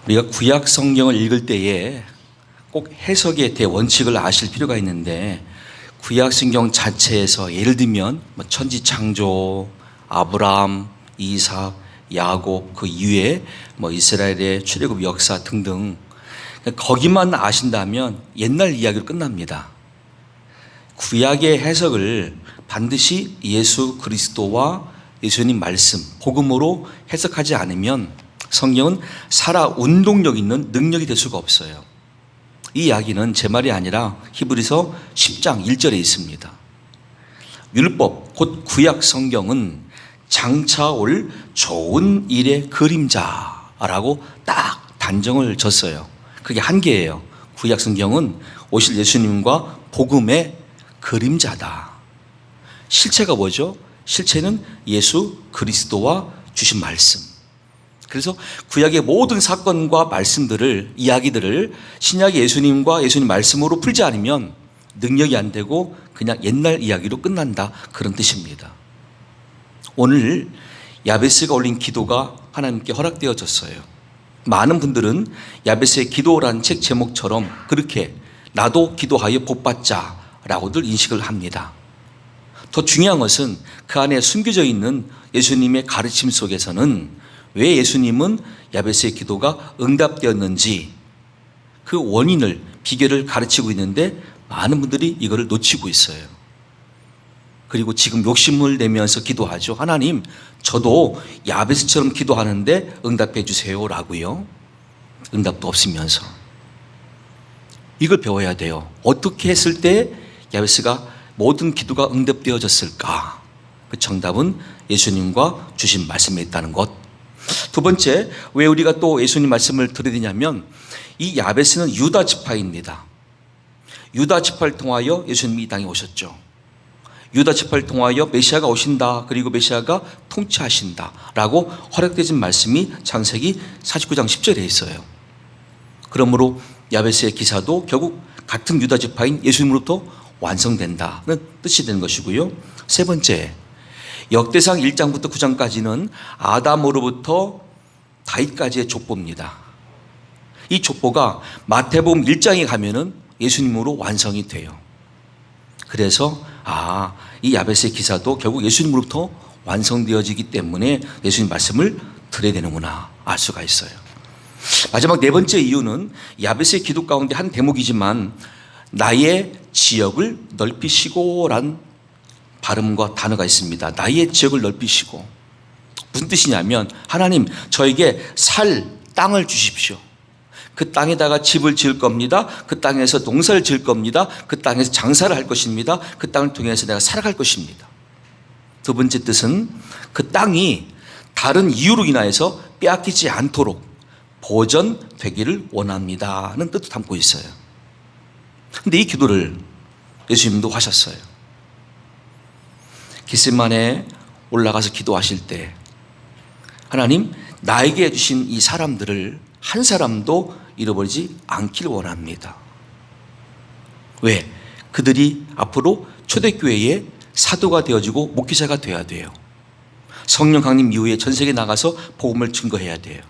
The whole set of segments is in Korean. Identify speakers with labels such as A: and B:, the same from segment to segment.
A: 우리가 구약 성경을 읽을 때에 꼭 해석의 대원칙을 아실 필요가 있는데, 구약 성경 자체에서 예를 들면 천지 창조, 아브라함, 이삭, 야곱, 그 이후에 이스라엘의 출애굽 역사 등등, 거기만 아신다면 옛날 이야기로 끝납니다. 구약의 해석을 반드시 예수 그리스도와 예수님 말씀, 복음으로 해석하지 않으면 성경은 살아 운동력 있는 능력이 될 수가 없어요. 이 이야기는 제 말이 아니라 히브리서 10장 1절에 있습니다. 율법, 곧 구약 성경은 장차 올 좋은 일의 그림자라고 딱 단정을 졌어요. 그게 한계예요. 구약 성경은 오실 예수님과 복음의 그림자다. 실체가 뭐죠? 실체는 예수 그리스도와 주신 말씀. 그래서 구약의 모든 사건과 말씀들을, 이야기들을 신약의 예수님과 예수님 말씀으로 풀지 않으면 능력이 안 되고 그냥 옛날 이야기로 끝난다, 그런 뜻입니다. 오늘 야베스가 올린 기도가 하나님께 허락되어졌어요. 많은 분들은 야베스의 기도란 책 제목처럼 그렇게 나도 기도하여 복받자 라고들 인식을 합니다. 더 중요한 것은 그 안에 숨겨져 있는 예수님의 가르침 속에서는 왜 예수님은 야베스의 기도가 응답되었는지 그 원인을, 비결을 가르치고 있는데 많은 분들이 이거를 놓치고 있어요. 그리고 지금 욕심을 내면서 기도하죠. 하나님, 저도 야베스처럼 기도하는데 응답해 주세요 라고요. 응답도 없으면서. 이걸 배워야 돼요. 어떻게 했을 때 야베스가 모든 기도가 응답되어졌을까? 그 정답은 예수님과 주신 말씀에 있다는 것. 두 번째, 왜 우리가 또 예수님 말씀을 들어야 되냐면, 이 야베스는 유다 지파입니다. 유다 지파를 통하여 예수님이 이 땅에 오셨죠. 유다 지파를 통하여 메시아가 오신다, 그리고 메시아가 통치하신다 라고 허락되진 말씀이 창세기 49장 10절에 있어요. 그러므로 야베스의 기사도 결국 같은 유다 지파인 예수님으로부터 완성된다는 뜻이 되는 것이고요. 세 번째, 역대상 1장부터 9장까지는 아담으로부터 다윗까지의 족보입니다. 이 족보가 마태복음 1장에 가면은 예수님으로 완성이 돼요. 그래서 이 야베스의 기사도 결국 예수님으로부터 완성되어지기 때문에 예수님 말씀을 들어야 되는구나 알 수가 있어요. 마지막 네 번째 이유는 야베스의 기도 가운데 한 대목이지만, 나의 지역을 넓히시고란 발음과 단어가 있습니다. 나의 지역을 넓히시고. 무슨 뜻이냐면, 하나님, 저에게 살 땅을 주십시오. 그 땅에다가 집을 지을 겁니다. 그 땅에서 농사를 지을 겁니다. 그 땅에서 장사를 할 것입니다. 그 땅을 통해서 내가 살아갈 것입니다. 두 번째 뜻은 그 땅이 다른 이유로 인하여서 빼앗기지 않도록 보전되기를 원합니다는 뜻도 담고 있어요. 근데 이 기도를 예수님도 하셨어요. 겟세마네에 올라가서 기도하실 때, 하나님, 나에게 주신 이 사람들을 한 사람도 잃어버리지 않기를 원합니다. 왜? 그들이 앞으로 초대교회의 사도가 되어지고 목회자가 되어야 돼요. 성령 강림 이후에 전 세계에 나가서 복음을 증거해야 돼요.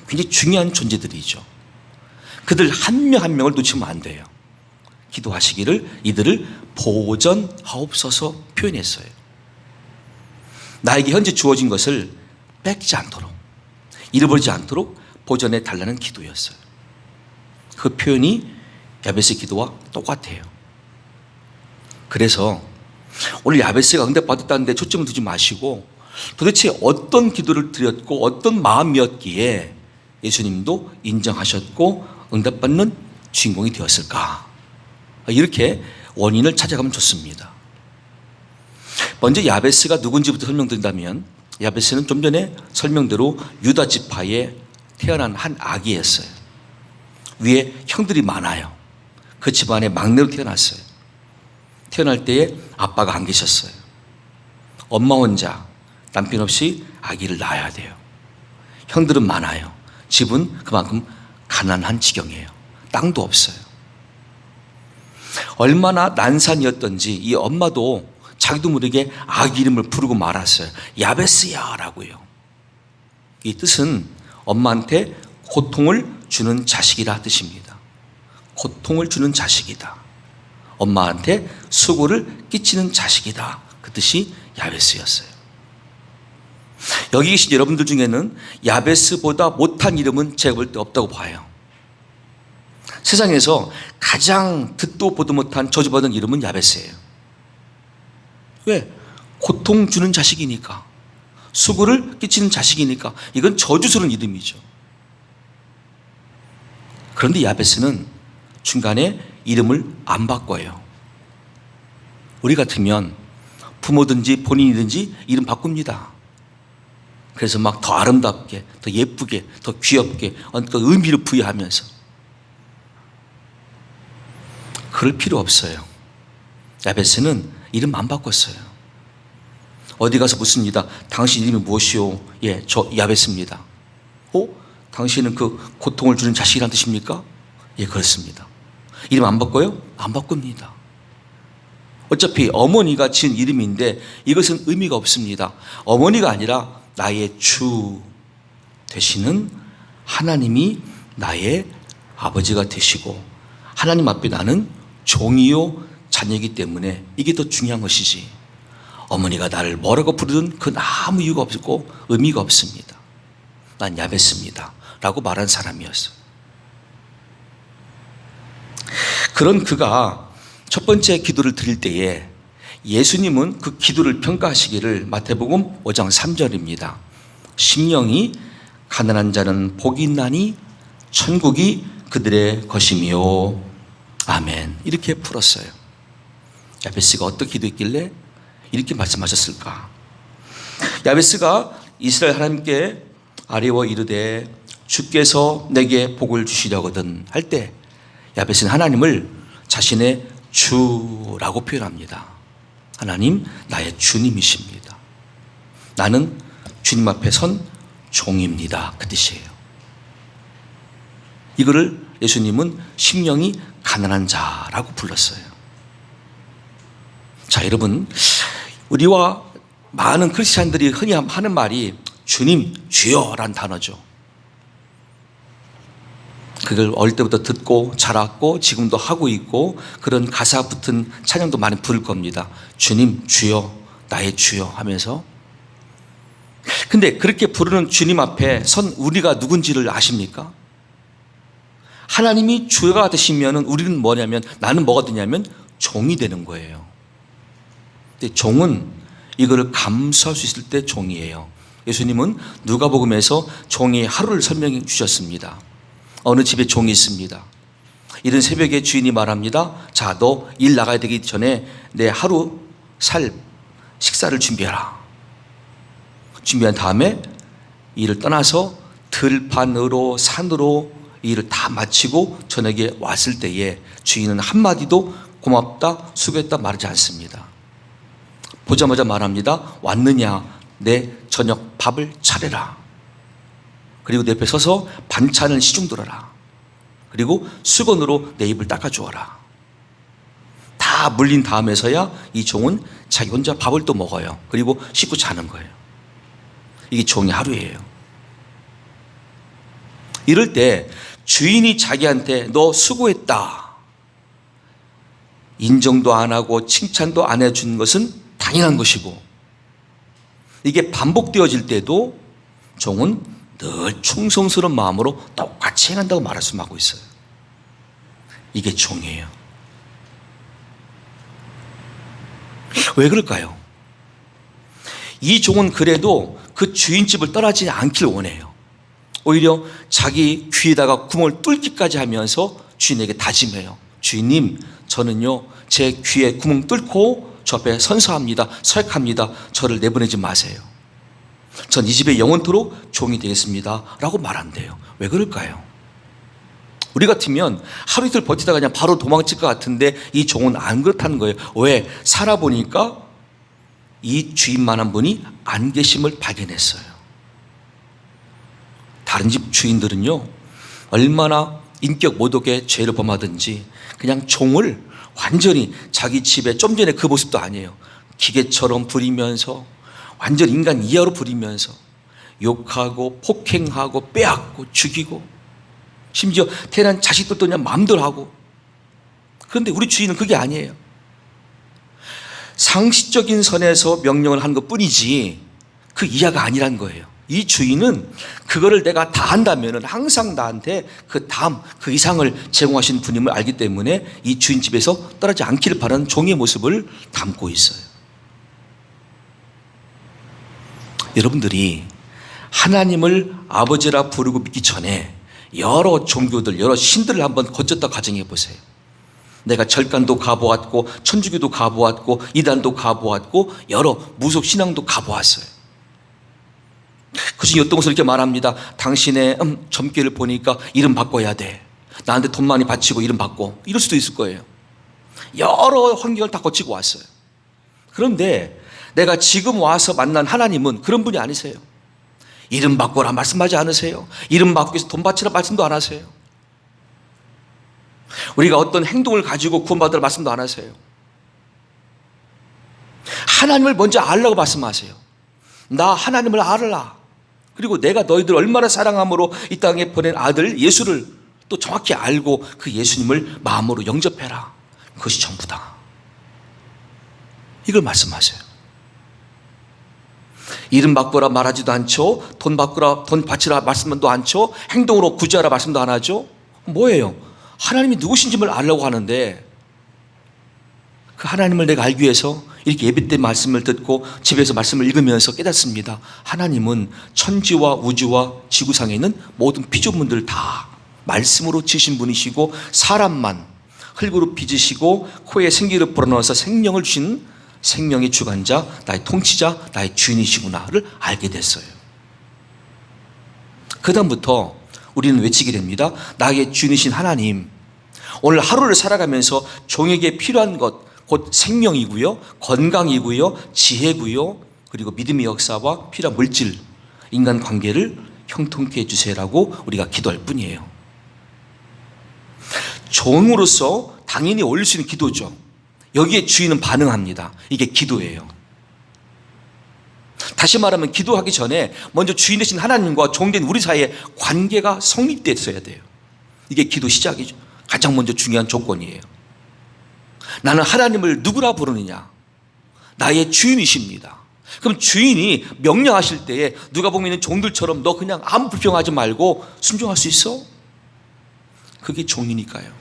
A: 굉장히 중요한 존재들이죠. 그들 한 명 한 명을 놓치면 안 돼요. 기도하시기를 이들을 보전하옵소서 표현했어요. 나에게 현재 주어진 것을 뺏지 않도록, 잃어버리지 않도록 보전해 달라는 기도였어요. 그 표현이 야베스의 기도와 똑같아요. 그래서 오늘 야베스가 응답받았다는 데 초점을 두지 마시고, 도대체 어떤 기도를 드렸고 어떤 마음이었기에 예수님도 인정하셨고 응답받는 주인공이 되었을까? 이렇게 원인을 찾아가면 좋습니다. 먼저 야베스가 누군지부터 설명드린다면, 야베스는 좀 전에 설명대로 유다 지파에 태어난 한 아기였어요. 위에 형들이 많아요. 그 집안에 막내로 태어났어요. 태어날 때에 아빠가 안 계셨어요. 엄마 혼자 남편 없이 아기를 낳아야 돼요. 형들은 많아요. 집은 그만큼 가난한 지경이에요. 땅도 없어요. 얼마나 난산이었던지 이 엄마도 자기도 모르게 아기 이름을 부르고 말았어요. 야베스야 라고요. 이 뜻은 엄마한테 고통을 주는 자식이라 뜻입니다. 고통을 주는 자식이다. 엄마한테 수고를 끼치는 자식이다. 그 뜻이 야베스였어요. 여기 계신 여러분들 중에는 야베스보다 못한 이름은 제가 볼 때 없다고 봐요. 세상에서 가장 듣도 보도 못한 저주받은 이름은 야베스예요. 왜? 고통 주는 자식이니까, 수고를 끼치는 자식이니까. 이건 저주스러운 이름이죠. 그런데 야베스는 중간에 이름을 안 바꿔요. 우리 같으면 부모든지 본인이든지 이름 바꿉니다. 그래서 막 더 아름답게, 더 예쁘게, 더 귀엽게, 의미를 부여하면서. 그럴 필요 없어요. 야베스는 이름 안 바꿨어요. 어디 가서 묻습니다. 당신 이름이 무엇이오? 예, 저 야베스입니다. 당신은 그 고통을 주는 자식이란 뜻입니까? 예, 그렇습니다. 이름 안 바꿔요? 안 바꿉니다. 어차피 어머니가 지은 이름인데 이것은 의미가 없습니다. 어머니가 아니라 나의 주 되시는 하나님이 나의 아버지가 되시고, 하나님 앞에 나는 종이요 자녀이기 때문에 이게 더 중요한 것이지, 어머니가 나를 뭐라고 부르든 그건 아무 이유가 없고 의미가 없습니다. 난 야베스입니다 라고 말한 사람이었어요. 그런 그가 첫 번째 기도를 드릴 때에 예수님은 그 기도를 평가하시기를 마태복음 5장 3절입니다. 심령이 가난한 자는 복이 있나니 천국이 그들의 것이며 아멘. 이렇게 풀었어요. 야베스가 어떻게 기도했길래 이렇게 말씀하셨을까? 야베스가 이스라엘 하나님께 아뢰어 이르되 주께서 내게 복을 주시려거든 할 때 야베스는 하나님을 자신의 주라고 표현합니다. 하나님, 나의 주님이십니다. 나는 주님 앞에 선 종입니다. 그 뜻이에요. 이거를 예수님은 심령이 가난한 자라고 불렀어요. 자, 여러분, 우리와 많은 크리스찬들이 흔히 하는 말이 주님, 주여란 단어죠. 그걸 어릴 때부터 듣고 자랐고 지금도 하고 있고 그런 가사 붙은 찬양도 많이 부를 겁니다. 주님, 주여, 나의 주여 하면서. 근데 그렇게 부르는 주님 앞에 선 우리가 누군지를 아십니까? 하나님이 주가 되시면 우리는 뭐냐면, 나는 뭐가 되냐면 종이 되는 거예요. 근데 종은 이거를 감수할 수 있을 때 종이에요. 예수님은 누가복음에서 종의 하루를 설명해 주셨습니다. 어느 집에 종이 있습니다. 이른 새벽에 주인이 말합니다. 자, 너 일 나가야 되기 전에 내 하루 살 식사를 준비해라. 준비한 다음에 일을 떠나서 들판으로 산으로 일을 다 마치고 저녁에 왔을 때에 주인은 한마디도 고맙다, 수고했다 말하지 않습니다. 보자마자 말합니다. 왔느냐? 내 저녁 밥을 차려라. 그리고 내 옆에 서서 반찬을 시중들어라. 그리고 수건으로 내 입을 닦아주어라. 다 물린 다음에서야 이 종은 자기 혼자 밥을 또 먹어요. 그리고 씻고 자는 거예요. 이게 종의 하루예요. 이럴 때 주인이 자기한테 너 수고했다 인정도 안 하고 칭찬도 안 해준 것은 당연한 것이고, 이게 반복되어질 때도 종은 늘 충성스러운 마음으로 똑같이 행한다고 말씀하고 있어요. 이게 종이에요. 왜 그럴까요? 이 종은 그래도 그 주인집을 떠나지 않길 원해요. 오히려 자기 귀에다가 구멍을 뚫기까지 하면서 주인에게 다짐해요. 주인님, 저는요 제 귀에 구멍 뚫고 저 앞에 선서합니다. 서약합니다. 저를 내보내지 마세요. 전 이 집에 영원토록 종이 되겠습니다 라고 말한대요. 왜 그럴까요? 우리 같으면 하루 이틀 버티다가 그냥 바로 도망칠 것 같은데 이 종은 안 그렇다는 거예요. 왜? 살아보니까 이 주인만한 분이 안 계심을 발견했어요. 다른 집 주인들은요 얼마나 인격 모독의 죄를 범하든지 그냥 종을 완전히 자기 집에, 좀 전에 그 모습도 아니에요, 기계처럼 부리면서 완전 인간 이하로 부리면서 욕하고 폭행하고 빼앗고 죽이고 심지어 태어난 자식들도 그냥 마음대로 하고. 그런데 우리 주인은 그게 아니에요. 상식적인 선에서 명령을 한 것뿐이지 그 이하가 아니란 거예요. 이 주인은 그거를 내가 다 한다면 항상 나한테 그 다음 그 이상을 제공하신 분임을 알기 때문에 이 주인 집에서 떠나지 않기를 바라는 종의 모습을 담고 있어요. 여러분들이 하나님을 아버지라 부르고 믿기 전에 여러 종교들, 여러 신들을 한번 거쳤다 가정해 보세요. 내가 절간도 가보았고 천주교도 가보았고 이단도 가보았고 여러 무속 신앙도 가보았어요. 그중에 어떤 것을 이렇게 말합니다. 당신의 점괘를 보니까 이름 바꿔야 돼. 나한테 돈 많이 바치고 이름 바꿔. 이럴 수도 있을 거예요. 여러 환경을 다 거치고 왔어요. 그런데 내가 지금 와서 만난 하나님은 그런 분이 아니세요. 이름 바꿔라 말씀하지 않으세요. 이름 바꾸기 위해서 돈 바치라 말씀도 안 하세요. 우리가 어떤 행동을 가지고 구원받으라 말씀도 안 하세요. 하나님을 먼저 알라고 말씀하세요. 나 하나님을 알라. 그리고 내가 너희들 얼마나 사랑함으로 이 땅에 보낸 아들 예수를 또 정확히 알고 그 예수님을 마음으로 영접해라. 그것이 전부다. 이걸 말씀하세요. 이름 바꾸라 말하지도 않죠. 돈 바꾸라, 돈 바치라 말씀도 않죠. 행동으로 구제하라 말씀도 안 하죠. 뭐예요? 하나님이 누구신지를 알려고 하는데 그 하나님을 내가 알기 위해서 이렇게 예배 때 말씀을 듣고 집에서 말씀을 읽으면서 깨닫습니다. 하나님은 천지와 우주와 지구상에 있는 모든 피조물들 다 말씀으로 지으신 분이시고 사람만 흙으로 빚으시고 코에 생기를 불어넣어서 생명을 주신 생명의 주관자, 나의 통치자, 나의 주인이시구나를 알게 됐어요. 그 다음부터 우리는 외치게 됩니다. 나의 주인이신 하나님, 오늘 하루를 살아가면서 종에게 필요한 것 곧 생명이고요, 건강이고요, 지혜고요, 그리고 믿음의 역사와 필요한 물질, 인간관계를 형통케 해주세요라고 우리가 기도할 뿐이에요. 종으로서 당연히 올릴 수 있는 기도죠. 여기에 주인은 반응합니다. 이게 기도예요. 다시 말하면 기도하기 전에 먼저 주인 되신 하나님과 종된 우리 사이에 관계가 성립됐어야 돼요. 이게 기도 시작이죠. 가장 먼저 중요한 조건이에요. 나는 하나님을 누구라 부르느냐? 나의 주인이십니다. 그럼 주인이 명령하실 때에 누가 보면 종들처럼 너 그냥 아무 불평하지 말고 순종할 수 있어? 그게 종이니까요.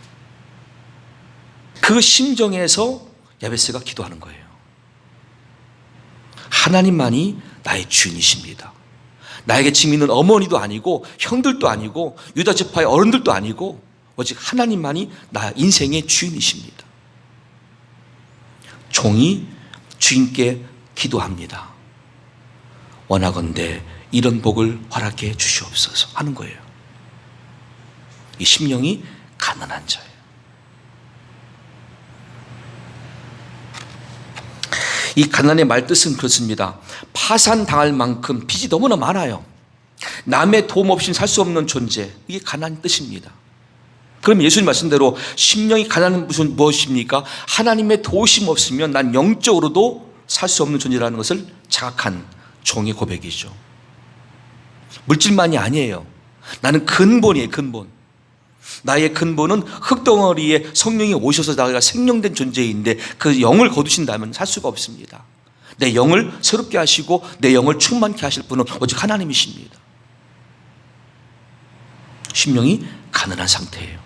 A: 그 심정에서 야베스가 기도하는 거예요. 하나님만이 나의 주인이십니다. 나에게 지금 있는 어머니도 아니고 형들도 아니고 유다 지파의 어른들도 아니고 오직 하나님만이 나 인생의 주인이십니다. 종이 주인께 기도합니다. 원하건대 이런 복을 허락해 주시옵소서 하는 거예요. 이 심령이 가난한 자예요. 이 가난의 말뜻은 그렇습니다. 파산당할 만큼 빚이 너무나 많아요. 남의 도움 없이는 살 수 없는 존재, 이게 가난의 뜻입니다. 그럼 예수님 말씀대로 심령이 가난한 무슨 무엇입니까? 하나님의 도우심 없으면 난 영적으로도 살 수 없는 존재라는 것을 자각한 종의 고백이죠. 물질만이 아니에요. 나는 근본이에요. 근본. 나의 근본은 흙덩어리에 성령이 오셔서 나가 생명된 존재인데 그 영을 거두신다면 살 수가 없습니다. 내 영을 새롭게 하시고 내 영을 충만케 하실 분은 오직 하나님이십니다. 심령이 가난한 상태예요.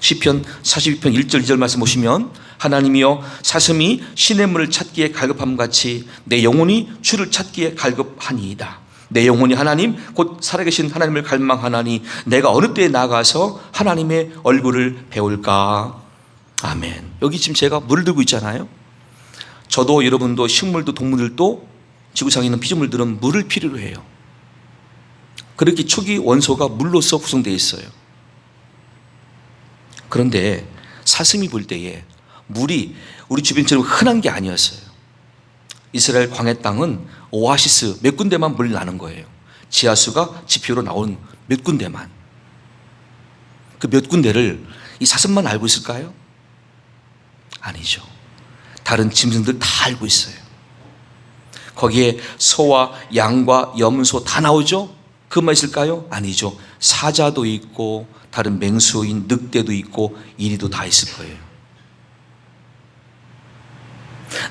A: 시편 42편 1절 2절 말씀 보시면 하나님이여 사슴이 시냇물을 찾기에 갈급함같이 내 영혼이 주를 찾기에 갈급하니이다. 내 영혼이 하나님 곧 살아계신 하나님을 갈망하나니 내가 어느 때에 나가서 하나님의 얼굴을 배울까. 아멘. 여기 지금 제가 물을 들고 있잖아요. 저도 여러분도 식물도 동물들도 지구상에 있는 피조물들은 물을 필요로 해요. 그렇게 초기 원소가 물로서 구성되어 있어요. 그런데 사슴이 볼 때에 물이 우리 주변처럼 흔한 게 아니었어요. 이스라엘 광야 땅은 오아시스 몇 군데만 물이 나는 거예요. 지하수가 지표로 나온 몇 군데만. 그 몇 군데를 이 사슴만 알고 있을까요? 아니죠. 다른 짐승들 다 알고 있어요. 거기에 소와 양과 염소 다 나오죠. 그것만 있을까요? 아니죠. 사자도 있고 다른 맹수인 늑대도 있고 이리도 다 있을 거예요.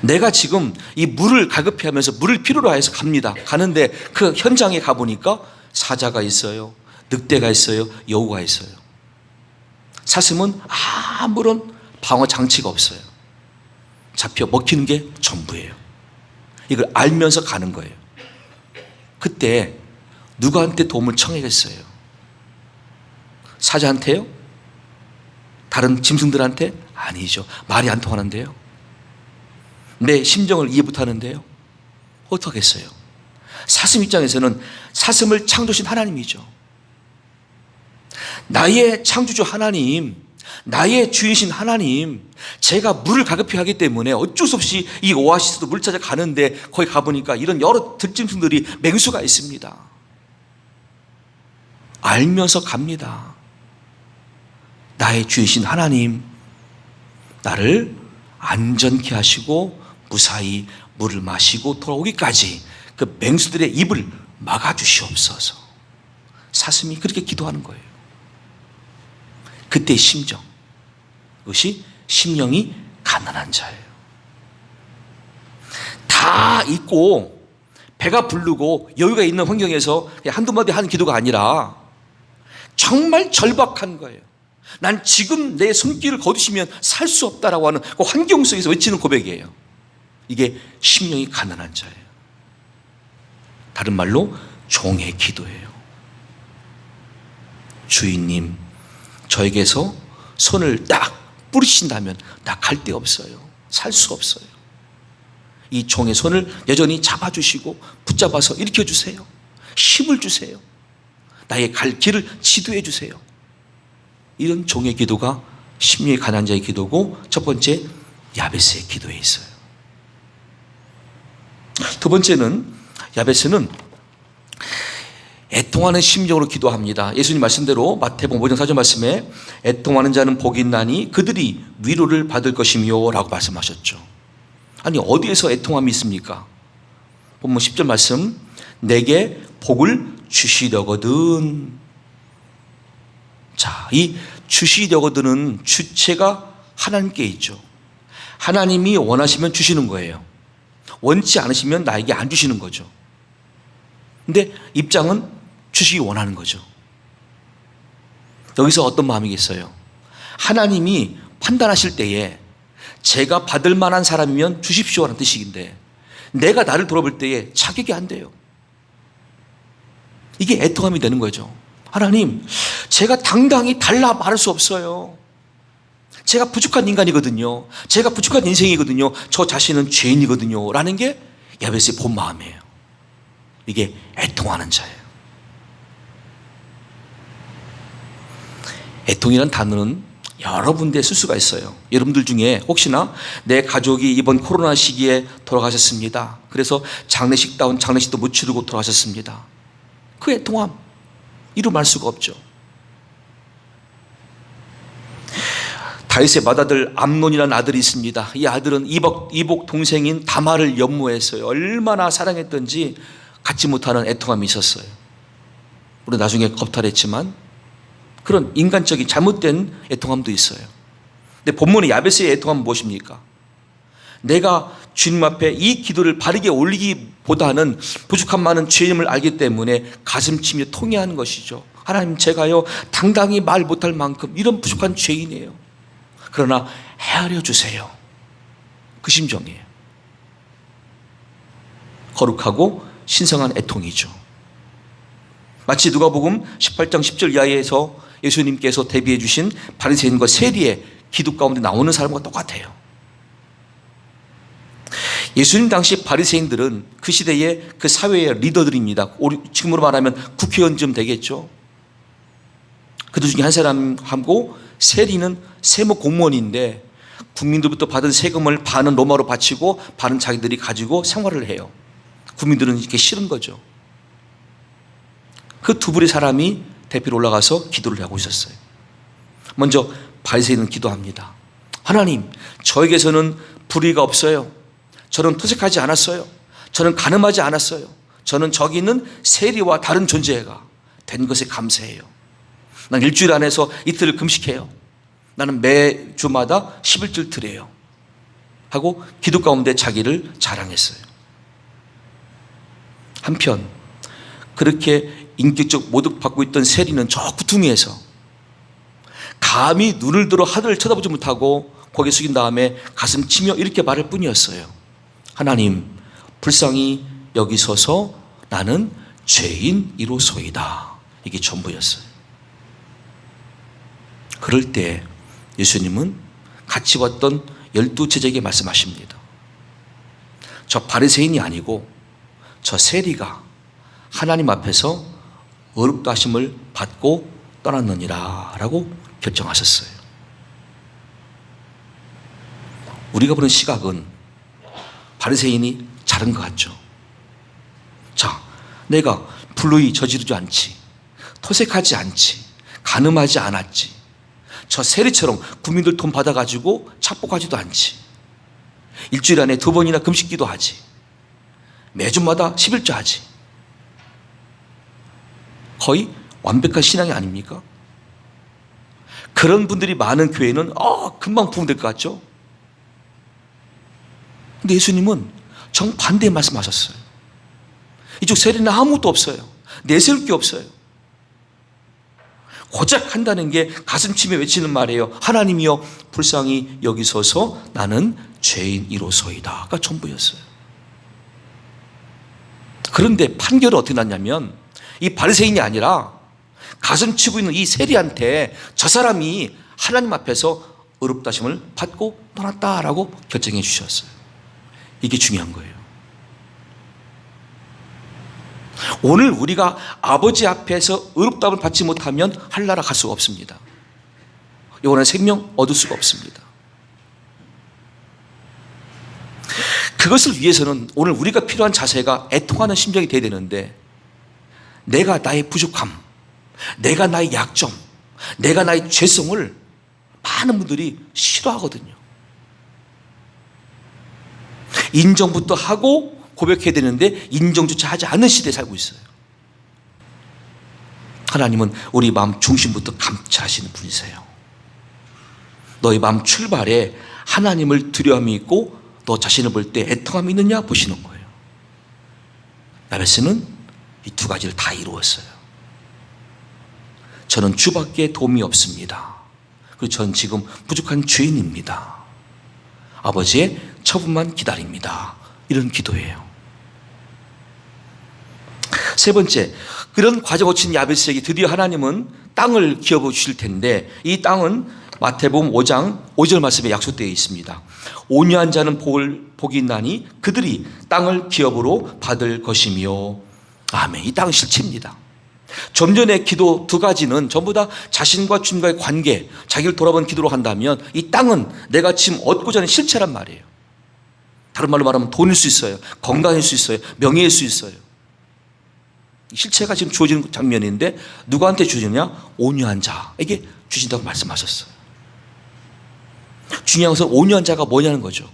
A: 내가 지금 이 물을 갈급해하면서 물을 필요로 해서 갑니다. 가는데 그 현장에 가보니까 사자가 있어요, 늑대가 있어요, 여우가 있어요. 사슴은 아무런 방어 장치가 없어요. 잡혀 먹히는 게 전부예요. 이걸 알면서 가는 거예요. 그때 누구한테 도움을 청하겠어요? 사자한테요? 다른 짐승들한테? 아니죠. 말이 안 통하는데요. 내 심정을 이해 못하는데요. 어떡하겠어요? 사슴 입장에서는 사슴을 창조하신 하나님이죠. 나의 창조주 하나님, 나의 주인이신 하나님, 제가 물을 가급히 하기 때문에 어쩔 수 없이 이 오아시스도 물 찾아 가는데 거기 가보니까 이런 여러 들짐승들이 맹수가 있습니다. 알면서 갑니다. 나의 주이신 하나님, 나를 안전케 하시고 무사히 물을 마시고 돌아오기까지 그 맹수들의 입을 막아주시옵소서. 사슴이 그렇게 기도하는 거예요. 그때의 심정, 그것이 심령이 가난한 자예요. 다 있고 배가 부르고 여유가 있는 환경에서 한두 마디 하는 기도가 아니라 정말 절박한 거예요. 난 지금 내 손길을 거두시면 살 수 없다라고 하는 그 환경 속에서 외치는 고백이에요. 이게 심령이 가난한 자예요. 다른 말로 종의 기도예요. 주인님, 저에게서 손을 딱 뿌리신다면 나 갈 데 없어요. 살 수 없어요. 이 종의 손을 여전히 잡아주시고 붙잡아서 일으켜주세요. 힘을 주세요. 나의 갈 길을 지도해 주세요. 이런 종의 기도가 심령이 가난한 자의 기도고, 첫 번째 야베스의 기도에 있어요. 두 번째는 야베스는 애통하는 심정으로 기도합니다. 예수님 말씀대로 마태복음 5장 4절 말씀에 애통하는 자는 복이 있나니 그들이 위로를 받을 것이며 라고 말씀하셨죠. 아니, 어디에서 애통함이 있습니까? 본문 10절 말씀, 내게 복을 주시려거든. 자, 이 주시려거든은 주체가 하나님께 있죠. 하나님이 원하시면 주시는 거예요. 원치 않으시면 나에게 안 주시는 거죠. 근데 입장은 주시기 원하는 거죠. 여기서 어떤 마음이겠어요? 하나님이 판단하실 때에 제가 받을 만한 사람이면 주십시오라는 뜻인데 내가 나를 돌아볼 때에 자격이 안 돼요. 이게 애통함이 되는 거죠. 하나님, 제가 당당히 달라 말할 수 없어요. 제가 부족한 인간이거든요. 제가 부족한 인생이거든요. 저 자신은 죄인이거든요. 라는 게 야베스의 본 마음이에요. 이게 애통하는 자예요. 애통이라는 단어는 여러 군데에 쓸 수가 있어요. 여러분들 중에 혹시나 내 가족이 이번 코로나 시기에 돌아가셨습니다. 그래서 장례식다운 장례식도 못 치르고 돌아가셨습니다. 그 애통함 이루 말 수가 없죠. 다윗의 맏아들 암논이라는 아들이 있습니다. 이 아들은 이복 동생인 다말을 연모했어요. 얼마나 사랑했던지 갖지 못하는 애통함이 있었어요. 물론 나중에 겁탈했지만 그런 인간적인 잘못된 애통함도 있어요. 근데 본문의 야베스의 애통함은 무엇입니까? 내가 주님 앞에 이 기도를 바르게 올리기보다는 부족한 많은 죄임을 알기 때문에 가슴치며 통회하는 것이죠. 하나님, 제가요 당당히 말 못할 만큼 이런 부족한 죄인이에요. 그러나 헤아려 주세요. 그 심정이에요. 거룩하고 신성한 애통이죠. 마치 누가복음 18장 10절 이하에서 예수님께서 대비해 주신 바리새인과 세리의 기도 가운데 나오는 사람과 똑같아요. 예수님 당시 바리새인들은 그 시대의 그 사회의 리더들입니다. 지금으로 말하면 국회의원쯤 되겠죠. 그들 중에 한 사람하고 세리는 세무 공무원인데 국민들부터 받은 세금을 반은 로마로 바치고 반은 자기들이 가지고 생활을 해요. 국민들은 이렇게 싫은 거죠. 그 두 부류의 사람이 대표로 올라가서 기도를 하고 있었어요. 먼저 바리새인은 기도합니다. 하나님, 저에게서는 불의가 없어요. 저는 토색하지 않았어요. 저는 간음하지 않았어요. 저는 저기 있는 세리와 다른 존재가 된 것에 감사해요. 난 일주일 안에서 이틀을 금식해요. 나는 매주마다 11줄 드려요. 하고 기도 가운데 자기를 자랑했어요. 한편 그렇게 인격적 모독받고 있던 세리는 저 구퉁이에서 감히 눈을 들어 하늘을 쳐다보지 못하고 고개 숙인 다음에 가슴 치며 이렇게 말할 뿐이었어요. 하나님, 불쌍히 여기소서. 나는 죄인이로소이다. 이게 전부였어요. 그럴 때 예수님은 같이 왔던 12제자에게 말씀하십니다. 저 바리새인이 아니고 저 세리가 하나님 앞에서 의롭다 하심을 받고 떠났느니라 라고 결정하셨어요. 우리가 보는 시각은 바리새인이 잘한 것 같죠. 자, 내가 불의히 저지르지 않지, 토색하지 않지, 간음하지 않았지, 저 세리처럼 국민들 돈 받아가지고 착복하지도 않지, 일주일 안에 2번이나 금식기도 하지, 매주마다 11조 하지. 거의 완벽한 신앙이 아닙니까? 그런 분들이 많은 교회는 금방 부흥될 것 같죠? 근데 예수님은 정반대의 말씀하셨어요. 이쪽 세리는 아무것도 없어요. 내세울 게 없어요. 고작 한다는 게 가슴치며 외치는 말이에요. 하나님이여 불쌍히 여기소서. 나는 죄인이로소이다가 전부였어요. 그런데 판결은 어떻게 났냐면 이 바리새인이 아니라 가슴치고 있는 이 세리한테 저 사람이 하나님 앞에서 의롭다 하심을 받고 떠났다라고 결정해 주셨어요. 이게 중요한 거예요. 오늘 우리가 아버지 앞에서 의롭다함을 받지 못하면 하늘나라 갈 수가 없습니다. 영원한 생명 얻을 수가 없습니다. 그것을 위해서는 오늘 우리가 필요한 자세가 애통하는 심정이 돼야 되는데, 내가 나의 부족함, 내가 나의 약점, 내가 나의 죄성을 많은 분들이 싫어하거든요. 인정부터 하고 고백해야 되는데 인정조차 하지 않는 시대에 살고 있어요. 하나님은 우리 마음 중심부터 감찰하시는 분이세요. 너의 마음 출발에 하나님을 두려움이 있고 너 자신을 볼 때 애통함이 있느냐 보시는 거예요. 야베스는 이 2가지를 다 이루었어요. 저는 주밖에 도움이 없습니다. 그리고 저는 지금 부족한 죄인입니다. 아버지의 처분만 기다립니다. 이런 기도예요. 3번째, 그런 과정 거친 야베스에게 드디어 하나님은 땅을 기업해 주실 텐데, 이 땅은 마태복음 5장 5절 말씀에 약속되어 있습니다. 온유한 자는 복이 있나니 그들이 땅을 기업으로 받을 것이며. 아멘. 이 땅은 실체입니다. 좀 전에 기도 2가지는 전부 다 자신과 주님과의 관계, 자기를 돌아보는 기도로 한다면 이 땅은 내가 지금 얻고자 하는 실체란 말이에요. 다른 말로 말하면 돈일 수 있어요, 건강일 수 있어요, 명예일 수 있어요. 실체가 지금 주어지는 장면인데 누구한테 주시냐? 온유한 자에게 주신다고 말씀하셨어요. 중요한 것은 온유한 자가 뭐냐는 거죠.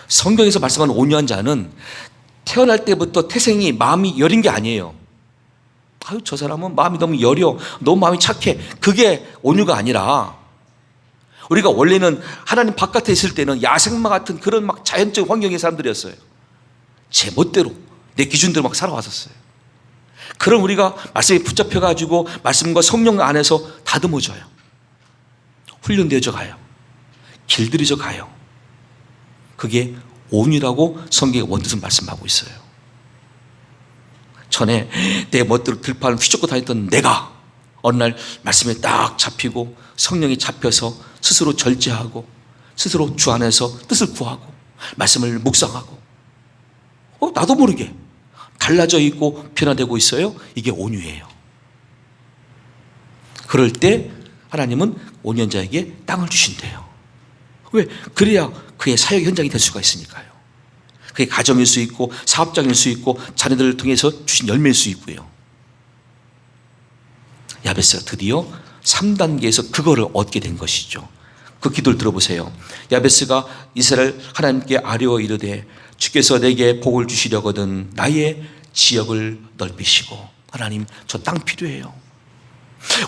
A: 성경에서 말씀하는 온유한 자는 태어날 때부터 태생이 마음이 여린 게 아니에요. 아유, 저 사람은 마음이 너무 여려, 너무 마음이 착해. 그게 온유가 아니라, 우리가 원래는 하나님 바깥에 있을 때는 야생마 같은 그런 막 자연적 환경의 사람들이었어요. 제 멋대로, 내 기준대로 막 살아왔었어요. 그럼 우리가 말씀에 붙잡혀가지고 말씀과 성령 안에서 다듬어져요. 훈련되어져 가요. 길들여져 가요. 그게 온유라고 성경의 원뜻은 말씀하고 있어요. 전에 내 멋대로 들판을 휘젓고 다녔던 내가 어느 날 말씀에 딱 잡히고 성령이 잡혀서 스스로 절제하고 스스로 주 안에서 뜻을 구하고 말씀을 묵상하고 나도 모르게 달라져 있고 변화되고 있어요. 이게 온유예요. 그럴 때 하나님은 온유한 자에게 땅을 주신대요. 왜? 그래야 그의 사역 현장이 될 수가 있으니까요. 그의 가정일 수 있고 사업장일 수 있고 자녀들을 통해서 주신 열매일 수 있고요. 야베스가 드디어 3단계에서 그거를 얻게 된 것이죠. 그 기도를 들어보세요. 야베스가 이스라엘 하나님께 아뢰어 이르되 주께서 내게 복을 주시려거든 나의 지역을 넓히시고 하나님, 저 땅 필요해요.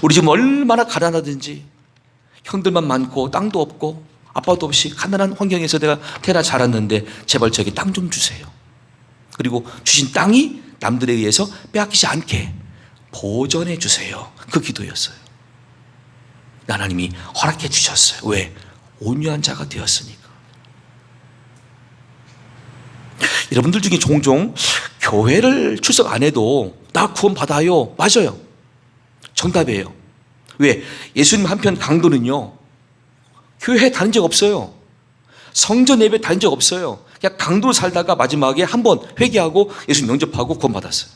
A: 우리 지금 얼마나 가난하든지 형들만 많고 땅도 없고 아빠도 없이 가난한 환경에서 내가 태어나 자랐는데 제발 저에게 땅 좀 주세요. 그리고 주신 땅이 남들에 의해서 빼앗기지 않게 보존해 주세요. 그 기도였어요. 하나님이 허락해 주셨어요. 왜? 온유한 자가 되었으니까. 여러분들 중에 종종 교회를 출석 안 해도 나 구원 받아요. 맞아요. 정답이에요. 왜? 예수님 한편 강도는요, 교회 다닌 적 없어요. 성전 예배 다닌 적 없어요. 그냥 강도로 살다가 마지막에 한번 회개하고 예수님 영접하고 구원 받았어요.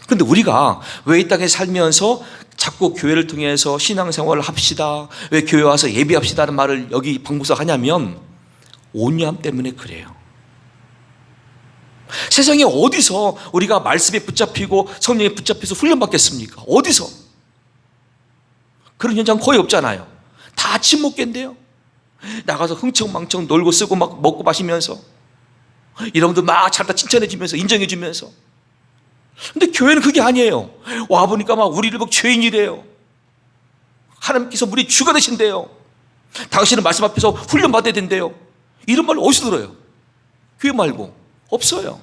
A: 그런데 우리가 왜 이 땅에 살면서 자꾸 교회를 통해서 신앙생활을 합시다, 왜 교회 와서 예배합시다는 말을 여기 방구석 하냐면 온유함 때문에 그래요. 세상에 어디서 우리가 말씀에 붙잡히고 성령에 붙잡혀서 훈련받겠습니까? 어디서? 그런 현장 거의 없잖아요. 다 침묵계인데요. 나가서 흥청망청 놀고 쓰고 막 먹고 마시면서 여러분들 막 잘다 칭찬해 주면서 인정해 주면서. 근데 교회는 그게 아니에요. 와보니까 막 우리를 막 죄인이래요. 하나님께서 우리 주가 되신대요. 당신은 말씀 앞에서 훈련받아야 된대요. 이런 말 어디서 들어요? 교회 말고 없어요.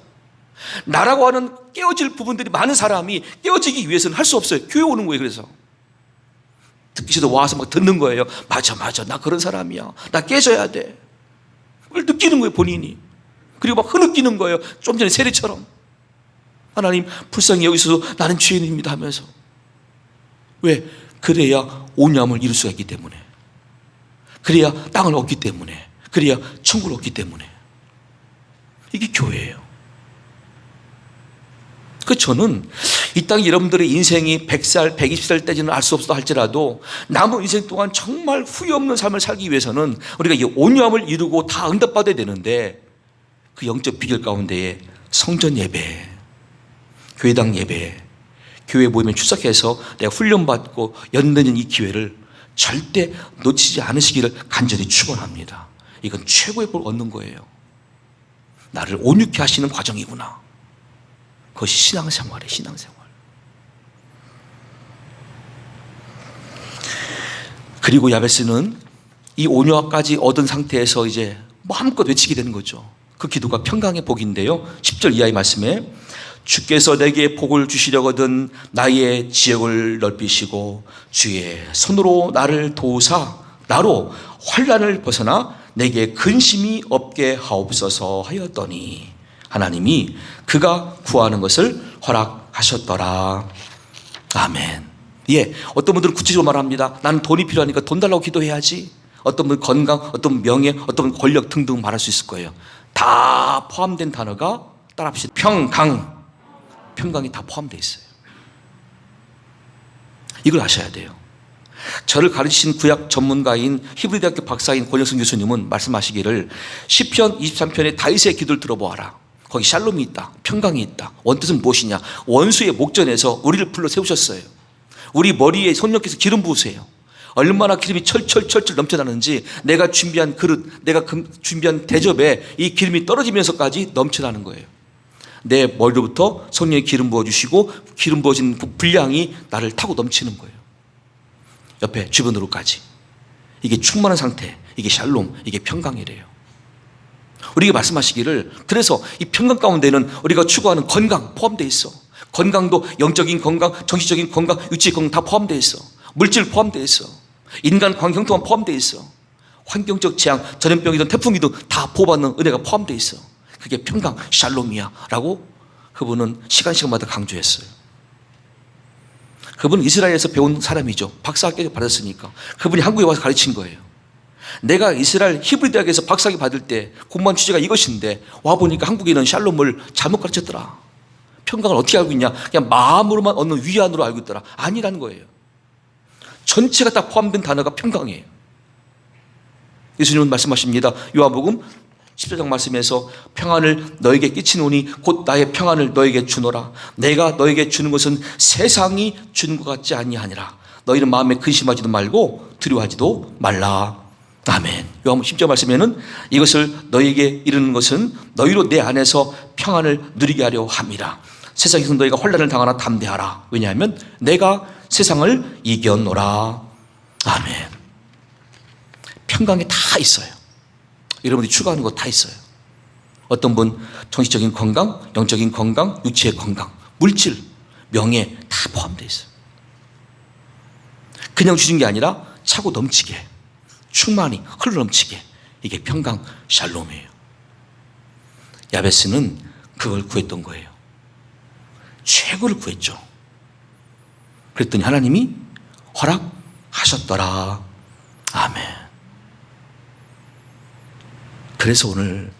A: 나라고 하는 깨어질 부분들이 많은 사람이 깨어지기 위해서는 할 수 없어요. 교회 오는 거예요. 그래서 듣기 싫어도 와서 막 듣는 거예요. 맞아 나 그런 사람이야. 나 깨져야 돼. 그걸 느끼는 거예요, 본인이. 그리고 막 흐느끼는 거예요. 좀 전에 세례처럼. 하나님 불쌍히 여기서도 나는 죄인입니다 하면서. 왜? 그래야 온유함을 이룰 수가 있기 때문에, 그래야 땅을 얻기 때문에, 그래야 천국을 얻기 때문에. 이게 교회예요. 저는 이 땅 여러분들의 인생이 100살, 120살 때지는 알 수 없어 할지라도 남은 인생 동안 정말 후회 없는 삶을 살기 위해서는 우리가 이 온유함을 이루고 다 응답받아야 되는데, 그 영적 비결 가운데에 성전 예배, 교회당 예배, 교회 모임에 출석해서 내가 훈련받고 연단인 이 기회를 절대 놓치지 않으시기를 간절히 축원합니다. 이건 최고의 볼 얻는 거예요. 나를 온유케 하시는 과정이구나. 그것이 신앙생활이에요. 신앙생활. 그리고 야베스는 이 온유함까지 얻은 상태에서 이제 마음껏 외치게 되는 거죠. 그 기도가 평강의 복인데요, 10절 이하의 말씀에 주께서 내게 복을 주시려거든 나의 지역을 넓히시고 주의 손으로 나를 도우사 나로 환난을 벗어나 내게 근심이 없게 하옵소서 하였더니 하나님이 그가 구하는 것을 허락하셨더라. 아멘. 예, 어떤 분들은 구체적으로 말합니다. 나는 돈이 필요하니까 돈 달라고 기도해야지. 어떤 분은 건강, 어떤 분은 명예, 어떤 분은 권력 등등 말할 수 있을 거예요. 다 포함된 단어가 따라합시다. 평강이 다 포함되어 있어요. 이걸 아셔야 돼요. 저를 가르치신 구약 전문가인 히브리대학교 박사인 권혁승 교수님은 말씀하시기를 시편 23편의 다윗의 기도를 들어보아라. 거기 샬롬이 있다, 평강이 있다. 원뜻은 무엇이냐? 원수의 목전에서 우리를 불러 세우셨어요. 우리 머리에 손녀께서 기름 부으세요. 얼마나 기름이 철철 넘쳐나는지 내가 준비한 그릇, 내가 준비한 대접에 이 기름이 떨어지면서까지 넘쳐나는 거예요. 내 머리로부터 성령의 기름 부어주시고 기름 부어진 분량이 나를 타고 넘치는 거예요. 옆에 주변으로까지. 이게 충만한 상태, 이게 샬롬, 이게 평강이래요. 우리가 말씀하시기를, 그래서 이 평강 가운데는 우리가 추구하는 건강 포함되어 있어. 건강도 영적인 건강, 정신적인 건강, 육체의 건강 다 포함되어 있어. 물질 포함되어 있어. 인간 관계 또한 포함되어 있어. 환경적 재앙, 전염병이든 태풍이든 다 보호받는 은혜가 포함되어 있어. 그게 평강, 샬롬이야 라고 그분은 시간마다 강조했어요. 그분은 이스라엘에서 배운 사람이죠. 박사학위를 받았으니까. 그분이 한국에 와서 가르친 거예요. 내가 이스라엘 히브리 대학에서 박사학위 받을 때 공부한 취지가 이것인데 와보니까 한국인은 샬롬을 잘못 가르쳤더라. 평강을 어떻게 알고 있냐? 그냥 마음으로만 얻는 위안으로 알고 있더라. 아니라는 거예요. 전체가 다 포함된 단어가 평강이에요. 예수님은 말씀하십니다. 요한복음 14장 말씀에서 평안을 너에게 끼치노니 곧 나의 평안을 너에게 주노라. 내가 너에게 주는 것은 세상이 주는 것 같지 아니하니라. 너희는 마음에 근심하지도 말고 두려워하지도 말라. 아멘. 요한복음 10절 말씀에는 이것을 너희에게 이르는 것은 너희로 내 안에서 평안을 누리게 하려 함이라. 세상에서 너희가 환난을 당하나 담대하라. 왜냐하면 내가 세상을 이겼노라. 아멘. 평강에 다 있어요. 여러분들이 추구하는 거 다 있어요. 어떤 분 정신적인 건강, 영적인 건강, 육체의 건강, 물질, 명예 다 포함되어 있어요. 그냥 주신 게 아니라 차고 넘치게, 충만히 흘러넘치게, 이게 평강 샬롬이에요. 야베스는 그걸 구했던 거예요. 최고를 구했죠. 그랬더니 하나님이 허락하셨더라. 아멘. 그래서 오늘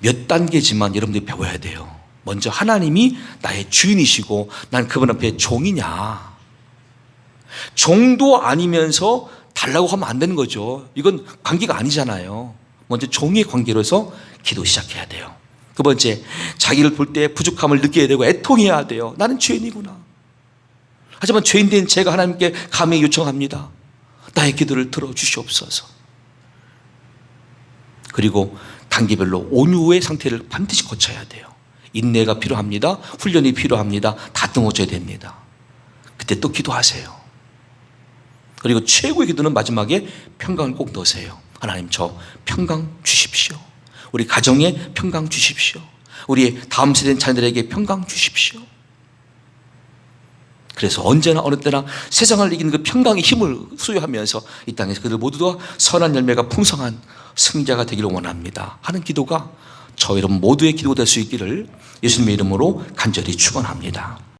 A: 몇 단계지만 여러분들이 배워야 돼요. 먼저 하나님이 나의 주인이시고 난 그분 앞에 종이냐. 종도 아니면서 달라고 하면 안 되는 거죠. 이건 관계가 아니잖아요. 먼저 종의 관계로서 기도 시작해야 돼요. 두 번째, 자기를 볼 때 부족함을 느껴야 되고 애통해야 돼요. 나는 죄인이구나. 하지만 죄인된 제가 하나님께 감히 요청합니다. 나의 기도를 들어주시옵소서. 그리고 단계별로 온유의 상태를 반드시 거쳐야 돼요. 인내가 필요합니다. 훈련이 필요합니다. 다듬어져야 됩니다. 그때 또 기도하세요. 그리고 최고의 기도는 마지막에 평강을 꼭 넣으세요. 하나님, 저 평강 주십시오. 우리 가정에 평강 주십시오. 우리 다음 세대 자녀들에게 평강 주십시오. 그래서 언제나 어느 때나 세상을 이기는 그 평강의 힘을 수여하면서 이 땅에서 그들 모두가 선한 열매가 풍성한 승자가 되기를 원합니다 하는 기도가 저 여러분 모두의 기도가 될 수 있기를 예수님의 이름으로 간절히 축원합니다.